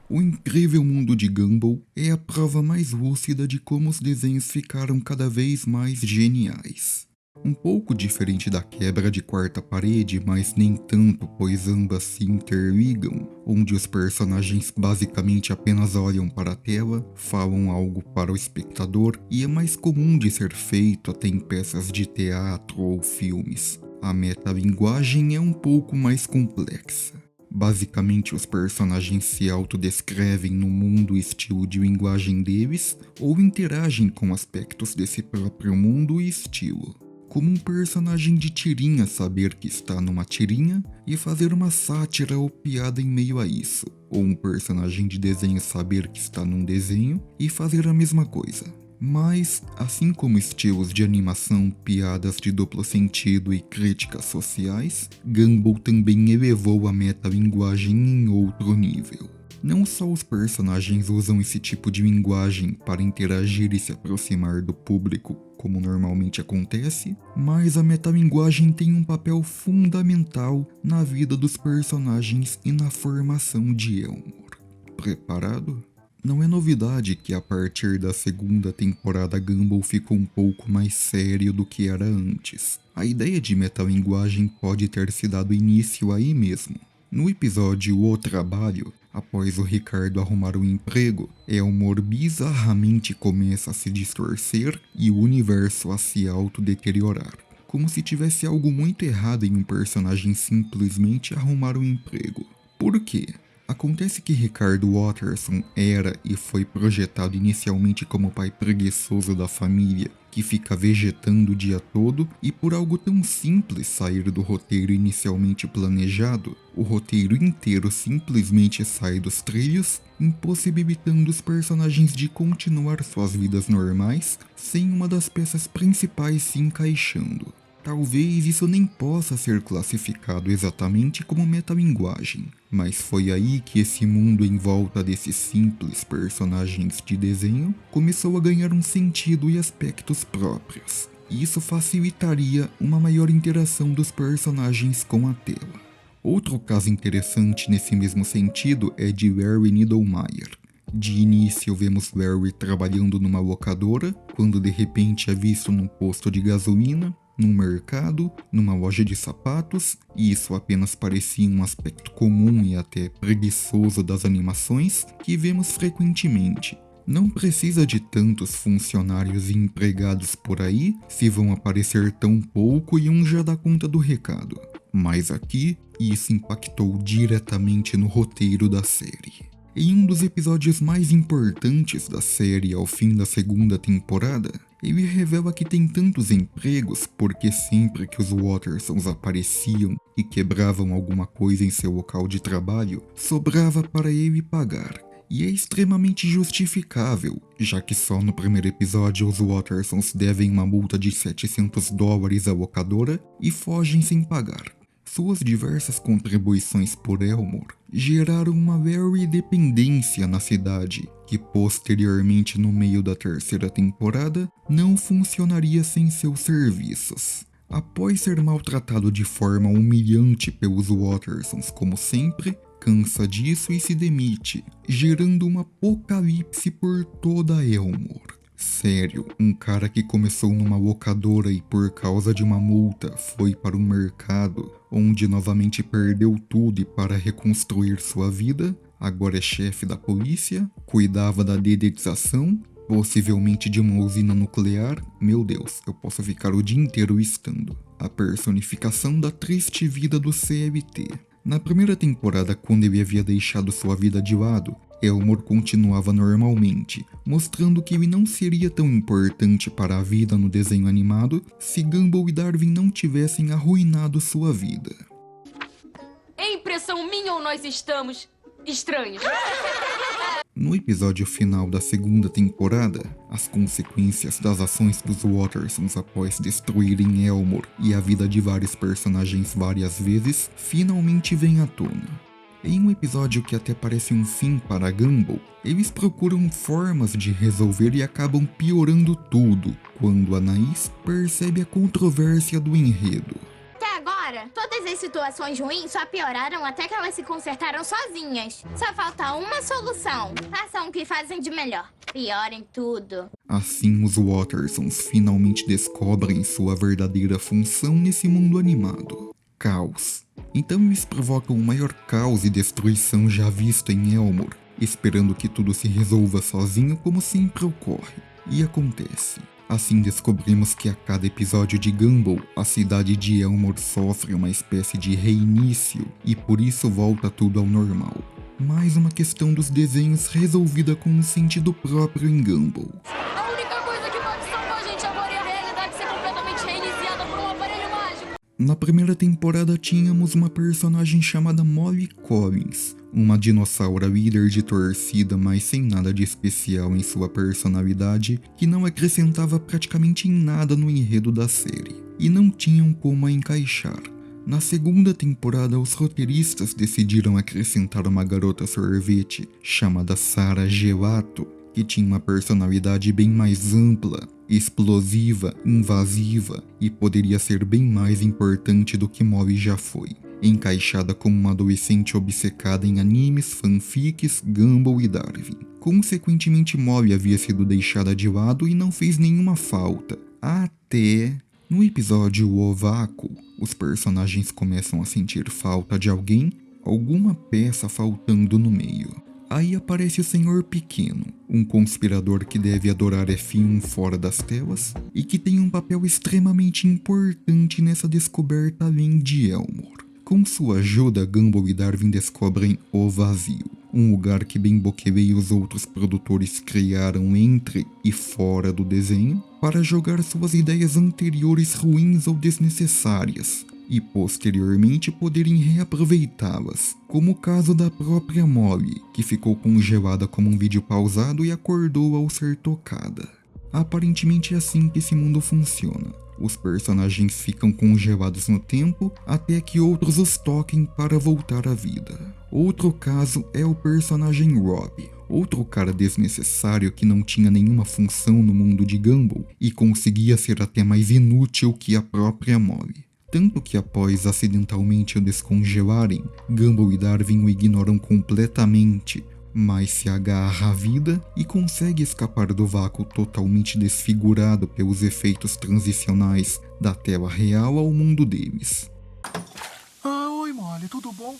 O incrível mundo de Gumball é a prova mais lúcida de como os desenhos ficaram cada vez mais geniais. Um pouco diferente da quebra de quarta parede, mas nem tanto, pois ambas se interligam, onde os personagens basicamente apenas olham para a tela, falam algo para o espectador e é mais comum de ser feito até em peças de teatro ou filmes. A metalinguagem é um pouco mais complexa. Basicamente, os personagens se autodescrevem no mundo e estilo de linguagem deles, ou interagem com aspectos desse próprio mundo e estilo. Como um personagem de tirinha saber que está numa tirinha e fazer uma sátira ou piada em meio a isso, ou um personagem de desenho saber que está num desenho e fazer a mesma coisa. Mas, assim como estilos de animação, piadas de duplo sentido e críticas sociais, Gumball também elevou a metalinguagem em outro nível. Não só os personagens usam esse tipo de linguagem para interagir e se aproximar do público, como normalmente acontece, mas a metalinguagem tem um papel fundamental na vida dos personagens e na formação de Elmore. Preparado? Não é novidade que a partir da segunda temporada Gumball ficou um pouco mais sério do que era antes. A ideia de metalinguagem pode ter se dado início aí mesmo. No episódio O Trabalho, após o Ricardo arrumar um emprego, Elmore bizarramente começa a se distorcer e o universo a se autodeteriorar. Como se tivesse algo muito errado em um personagem simplesmente arrumar um emprego. Por quê? Acontece que Ricardo Watterson era e foi projetado inicialmente como o pai preguiçoso da família, que fica vegetando o dia todo, e por algo tão simples sair do roteiro inicialmente planejado, o roteiro inteiro simplesmente sai dos trilhos, impossibilitando os personagens de continuar suas vidas normais, sem uma das peças principais se encaixando. Talvez isso nem possa ser classificado exatamente como metalinguagem, mas foi aí que esse mundo em volta desses simples personagens de desenho começou a ganhar um sentido e aspectos próprios. Isso facilitaria uma maior interação dos personagens com a tela. Outro caso interessante nesse mesmo sentido é de Larry Niddlemeyer. De início vemos Larry trabalhando numa locadora, quando de repente é visto num posto de gasolina, num mercado, numa loja de sapatos, e isso apenas parecia um aspecto comum e até preguiçoso das animações que vemos frequentemente. Não precisa de tantos funcionários e empregados por aí, se vão aparecer tão pouco e um já dá conta do recado. Mas aqui, isso impactou diretamente no roteiro da série. Em um dos episódios mais importantes da série ao fim da segunda temporada, ele revela que tem tantos empregos porque sempre que os Wattersons apareciam e quebravam alguma coisa em seu local de trabalho, sobrava para ele pagar. E é extremamente justificável, já que só no primeiro episódio os Wattersons devem uma multa de $700 à locadora e fogem sem pagar. Suas diversas contribuições por Elmore geraram uma leve dependência na cidade, que posteriormente no meio da terceira temporada não funcionaria sem seus serviços. Após ser maltratado de forma humilhante pelos Wattersons como sempre, cansa disso e se demite, gerando um apocalipse por toda Elmore. Sério, um cara que começou numa locadora e por causa de uma multa foi para um mercado, onde novamente perdeu tudo e para reconstruir sua vida, agora é chefe da polícia, cuidava da dedetização, possivelmente de uma usina nuclear. Meu Deus, eu posso ficar o dia inteiro listando. A personificação da triste vida do CLT. Na primeira temporada, quando ele havia deixado sua vida de lado, Elmore continuava normalmente, mostrando que ele não seria tão importante para a vida no desenho animado se Gumball e Darwin não tivessem arruinado sua vida. É impressão minha ou nós estamos estranhos? No episódio final da segunda temporada, as consequências das ações dos Wattersons após destruírem Elmore e a vida de vários personagens várias vezes finalmente vêm à tona. Em um episódio que até parece um fim para Gumball, eles procuram formas de resolver e acabam piorando tudo, quando Anaís percebe a controvérsia do enredo. Até agora, todas As situações ruins só pioraram até que elas se consertaram sozinhas. Só falta uma solução. Façam o que fazem de melhor. Piorem tudo. Assim, os Wattersons finalmente descobrem sua verdadeira função nesse mundo animado: caos. Então eles provocam o maior caos e destruição já visto em Elmore, esperando que tudo se resolva sozinho, como sempre ocorre. E acontece. Assim descobrimos que a cada episódio de Gumball, a cidade de Elmore sofre uma espécie de reinício e por isso volta tudo ao normal. Mais uma questão dos desenhos resolvida com um sentido próprio em Gumball. A única coisa que pode salvar a gente agora é a realidade ser completamente reiniciada por um aparelho mágico. Na primeira temporada tínhamos uma personagem chamada Molly Collins, uma dinossauro líder de torcida, mas sem nada de especial em sua personalidade, que não acrescentava praticamente em nada no enredo da série, e não tinham como a encaixar. Na segunda temporada, os roteiristas decidiram acrescentar uma garota sorvete chamada Sarah Gelato, que tinha uma personalidade bem mais ampla, explosiva, invasiva e poderia ser bem mais importante do que Molly já foi, encaixada como uma adolescente obcecada em animes, fanfics, Gumball e Darwin. Consequentemente, Molly havia sido deixada de lado e não fez nenhuma falta, até... No episódio O Vácuo, os personagens começam a sentir falta de alguém, alguma peça faltando no meio. Aí aparece o Senhor Pequeno, um conspirador que deve adorar F1 fora das telas e que tem um papel extremamente importante nessa descoberta além de Elmore. Com sua ajuda, Gumball e Darwin descobrem o Vazio, um lugar que Ben Bokele e os outros produtores criaram entre e fora do desenho para jogar suas ideias anteriores ruins ou desnecessárias e posteriormente poderem reaproveitá-las, como o caso da própria Molly, que ficou congelada como um vídeo pausado e acordou ao ser tocada. Aparentemente é assim que esse mundo funciona. Os personagens ficam congelados no tempo até que outros os toquem para voltar à vida. Outro caso é o personagem Rob, outro cara desnecessário que não tinha nenhuma função no mundo de Gumball e conseguia ser até mais inútil que a própria Molly. Tanto que após acidentalmente o descongelarem, Gumball e Darwin o ignoram completamente, mas se agarra à vida e consegue escapar do vácuo totalmente desfigurado pelos efeitos transicionais da tela real ao mundo deles. Oi, Molly, tudo bom?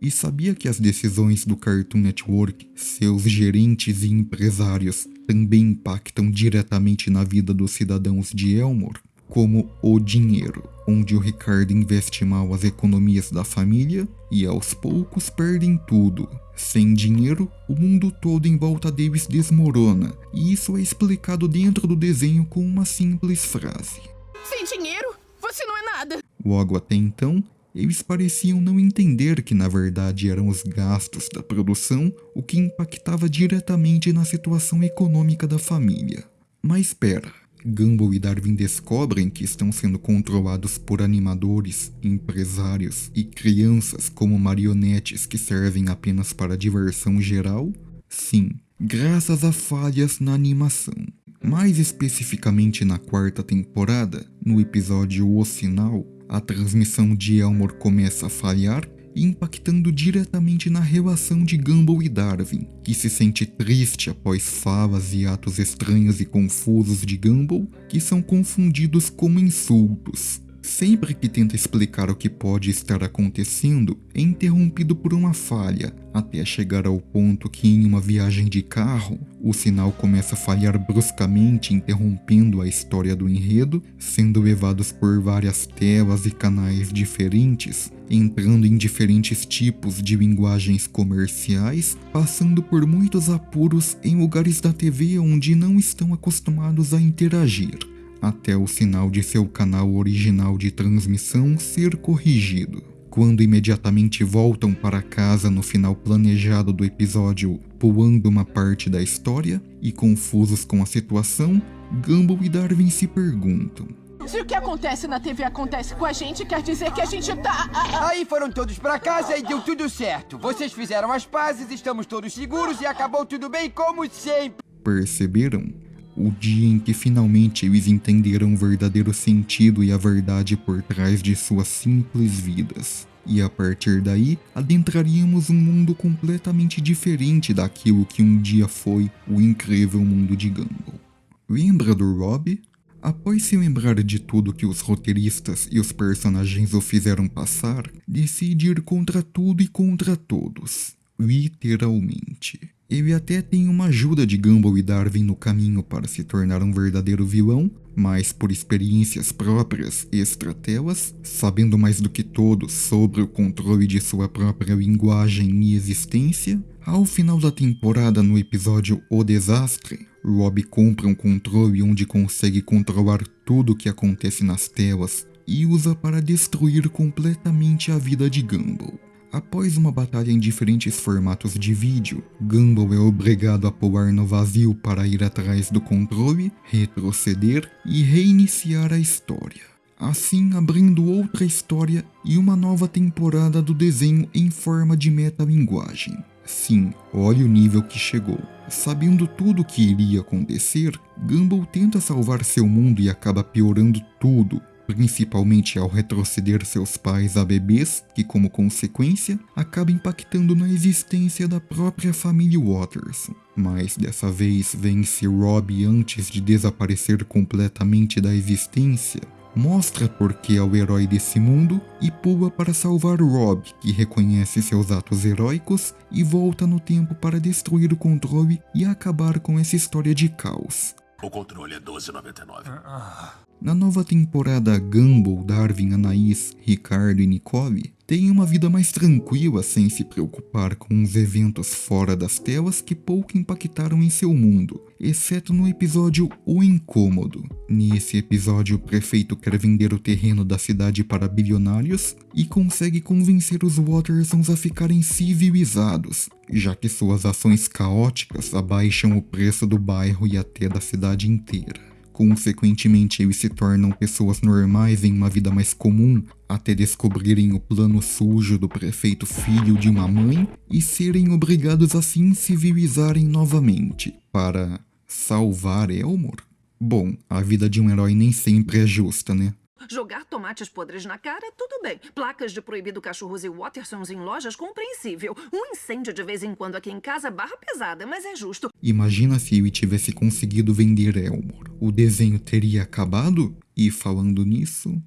E sabia que as decisões do Cartoon Network, seus gerentes e empresários também impactam diretamente na vida dos cidadãos de Elmore? Como o dinheiro, onde o Ricardo investe mal as economias da família e aos poucos perdem tudo. Sem dinheiro, o mundo todo em volta deles desmorona, e isso é explicado dentro do desenho com uma simples frase. Sem dinheiro, você não é nada. Logo até então, eles pareciam não entender que na verdade eram os gastos da produção o que impactava diretamente na situação econômica da família. Mas espera, Gumball e Darwin descobrem que estão sendo controlados por animadores, empresários e crianças como marionetes que servem apenas para diversão geral? Sim, graças a falhas na animação. Mais especificamente na quarta temporada, no episódio O Sinal, a transmissão de Elmore começa a falhar, impactando diretamente na relação de Gumball e Darwin, que se sente triste após falas e atos estranhos e confusos de Gumball, que são confundidos como insultos. Sempre que tenta explicar o que pode estar acontecendo, é interrompido por uma falha, até chegar ao ponto que em uma viagem de carro, o sinal começa a falhar bruscamente, interrompendo a história do enredo, sendo levados por várias telas e canais diferentes, entrando em diferentes tipos de linguagens comerciais, passando por muitos apuros em lugares da TV onde não estão acostumados a interagir, até o sinal de seu canal original de transmissão ser corrigido. Quando imediatamente voltam para casa no final planejado do episódio, pulando uma parte da história e confusos com a situação, Gumball e Darwin se perguntam: Se o que acontece na TV acontece com a gente, quer dizer que a gente tá... Aí foram todos pra casa e deu tudo certo. Vocês fizeram as pazes, estamos todos seguros e acabou tudo bem como sempre. Perceberam? O dia em que finalmente eles entenderam o verdadeiro sentido e a verdade por trás de suas simples vidas. E a partir daí, adentraríamos um mundo completamente diferente daquilo que um dia foi o incrível mundo de Gumball. Lembra do Rob? Após se lembrar de tudo que os roteiristas e os personagens o fizeram passar, decide ir contra tudo e contra todos. Literalmente. Ele até tem uma ajuda de Gumball e Darwin no caminho para se tornar um verdadeiro vilão, mas por experiências próprias extra-telas, sabendo mais do que todos sobre o controle de sua própria linguagem e existência, ao final da temporada no episódio O Desastre, Rob compra um controle onde consegue controlar tudo o que acontece nas telas e usa para destruir completamente a vida de Gumball. Após uma batalha em diferentes formatos de vídeo, Gumball é obrigado a pular no vazio para ir atrás do controle, retroceder e reiniciar a história. Assim abrindo outra história e uma nova temporada do desenho em forma de metalinguagem. Sim, olha o nível que chegou. Sabendo tudo o que iria acontecer, Gumball tenta salvar seu mundo e acaba piorando tudo, principalmente ao retroceder seus pais a bebês, que como consequência, acaba impactando na existência da própria família Watterson. Mas dessa vez vence Rob antes de desaparecer completamente da existência, mostra porque é o herói desse mundo e pula para salvar Rob, que reconhece seus atos heróicos e volta no tempo para destruir o controle e acabar com essa história de caos. O controle é 12,99. Na nova temporada, Gumball, Darwin, Anaís, Ricardo e Nicole têm uma vida mais tranquila sem se preocupar com os eventos fora das telas que pouco impactaram em seu mundo, exceto no episódio O Incômodo. Nesse episódio, o prefeito quer vender o terreno da cidade para bilionários e consegue convencer os Wattersons a ficarem civilizados, já que suas ações caóticas abaixam o preço do bairro e até da cidade inteira. Consequentemente, eles se tornam pessoas normais em uma vida mais comum, até descobrirem o plano sujo do prefeito filho de uma mãe e serem obrigados a se incivilizarem novamente, para salvar Elmore? Bom, a vida de um herói nem sempre é justa, né? Jogar tomates podres na cara, tudo bem. Placas de proibido cachorros e Wattersons em lojas, compreensível. Um incêndio de vez em quando aqui em casa, barra pesada, mas é justo. Imagina se ele tivesse conseguido vender Elmore. O desenho teria acabado? E falando nisso,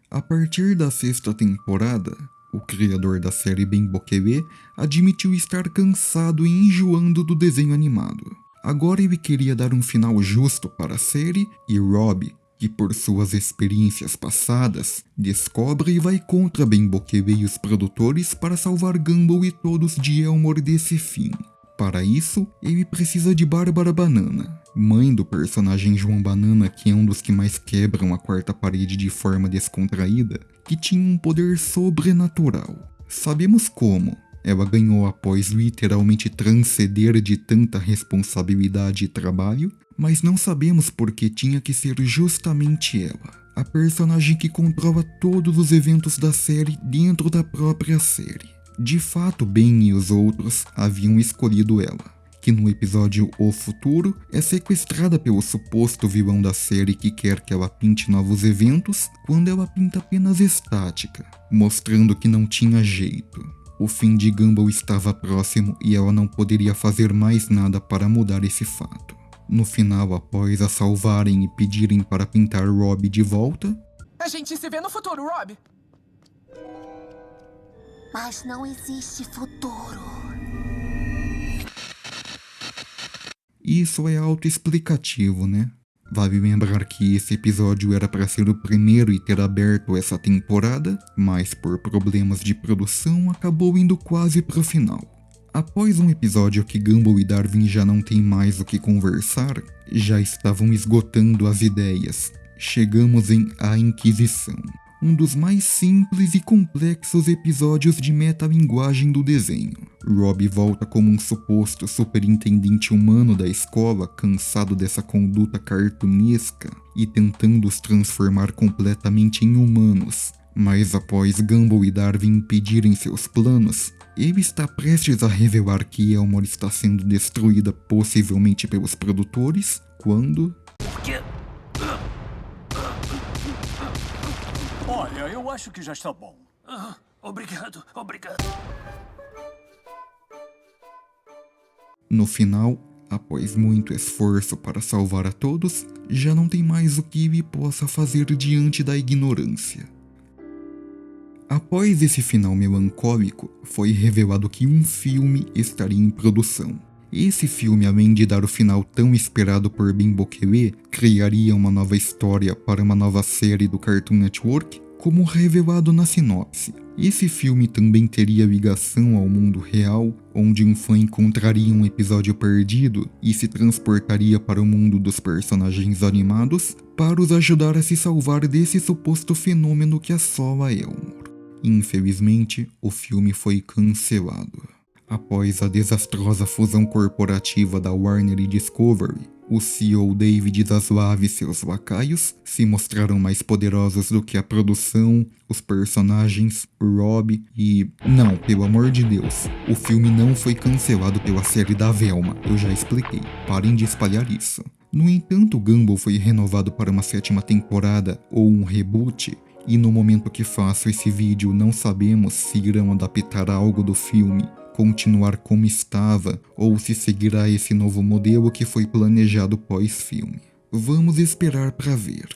a partir da 6ª temporada, o criador da série Ben Bokele admitiu estar cansado e enjoando do desenho animado. Agora ele queria dar um final justo para a série e Rob, que por suas experiências passadas, descobre e vai contra Ben Bokele e os produtores para salvar Gumball e todos de Elmore desse fim. Para isso, ele precisa de Bárbara Banana, mãe do personagem João Banana, que é um dos que mais quebram a quarta parede de forma descontraída, que tinha um poder sobrenatural. Sabemos como. Ela ganhou após literalmente transcender de tanta responsabilidade e trabalho, mas não sabemos por que tinha que ser justamente ela, a personagem que controla todos os eventos da série dentro da própria série. De fato, Ben e os outros haviam escolhido ela, que no episódio O Futuro é sequestrada pelo suposto vilão da série que quer que ela pinte novos eventos, quando ela pinta apenas estática, mostrando que não tinha jeito. O fim de Gumball estava próximo e ela não poderia fazer mais nada para mudar esse fato. No final, após a salvarem e pedirem para pintar Rob de volta... A gente se vê no futuro, Rob. Mas não existe futuro. Isso é autoexplicativo, né? Vale lembrar que esse episódio era para ser o primeiro e ter aberto essa temporada, mas por problemas de produção acabou indo quase pro final. Após um episódio que Gumball e Darwin já não têm mais o que conversar, já estavam esgotando as ideias. Chegamos em A Inquisição. um dos mais simples e complexos episódios de metalinguagem do desenho. Rob volta como um suposto superintendente humano da escola, cansado dessa conduta cartunesca e tentando os transformar completamente em humanos. Mas após Gumball e Darwin impedirem seus planos, ele está prestes a revelar que Elmore está sendo destruída possivelmente pelos produtores, quando... Olha, eu acho que já está bom. Obrigado. No final, após muito esforço para salvar a todos, já não tem mais o que ele possa fazer diante da ignorância. Após esse final melancólico, foi revelado que um filme estaria em produção. Esse filme, além de dar o final tão esperado por Ben Bokele, criaria uma nova história para uma nova série do Cartoon Network, como revelado na sinopse. Esse filme também teria ligação ao mundo real, onde um fã encontraria um episódio perdido e se transportaria para o mundo dos personagens animados para os ajudar a se salvar desse suposto fenômeno que assola Elmore. Infelizmente, o filme foi cancelado. Após a desastrosa fusão corporativa da Warner e Discovery, o CEO David Zaslav e seus lacaios se mostraram mais poderosos do que a produção, os personagens, o Rob e... Não, pelo amor de Deus, o filme não foi cancelado pela série da Velma, eu já expliquei, parem de espalhar isso. No entanto, Gumball foi renovado para uma 7ª temporada ou um reboot, e no momento que faço esse vídeo não sabemos se irão adaptar algo do filme, continuar como estava ou se seguirá esse novo modelo que foi planejado pós-filme. Vamos esperar para ver.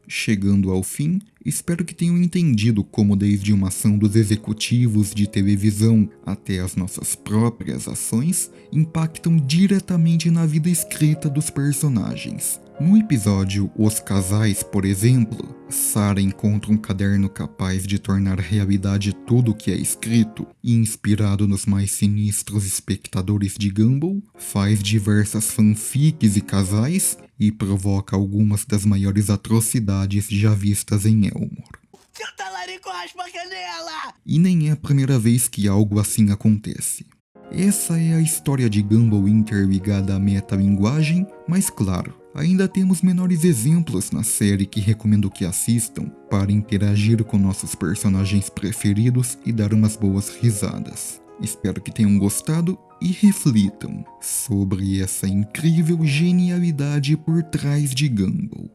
Chegando ao fim, espero que tenham entendido como desde uma ação dos executivos de televisão até as nossas próprias ações impactam diretamente na vida escrita dos personagens. No episódio Os Casais, por exemplo, Sarah encontra um caderno capaz de tornar realidade tudo o que é escrito e, inspirado nos mais sinistros espectadores de Gumball, faz diversas fanfics e casais e provoca algumas das maiores atrocidades já vistas em Elmore. Seu talarico raspa a canela! E nem é a primeira vez que algo assim acontece. Essa é a história de Gumball interligada à metalinguagem, mas claro, ainda temos menores exemplos na série que recomendo que assistam para interagir com nossos personagens preferidos e dar umas boas risadas. Espero que tenham gostado e reflitam sobre essa incrível genialidade por trás de Gumball.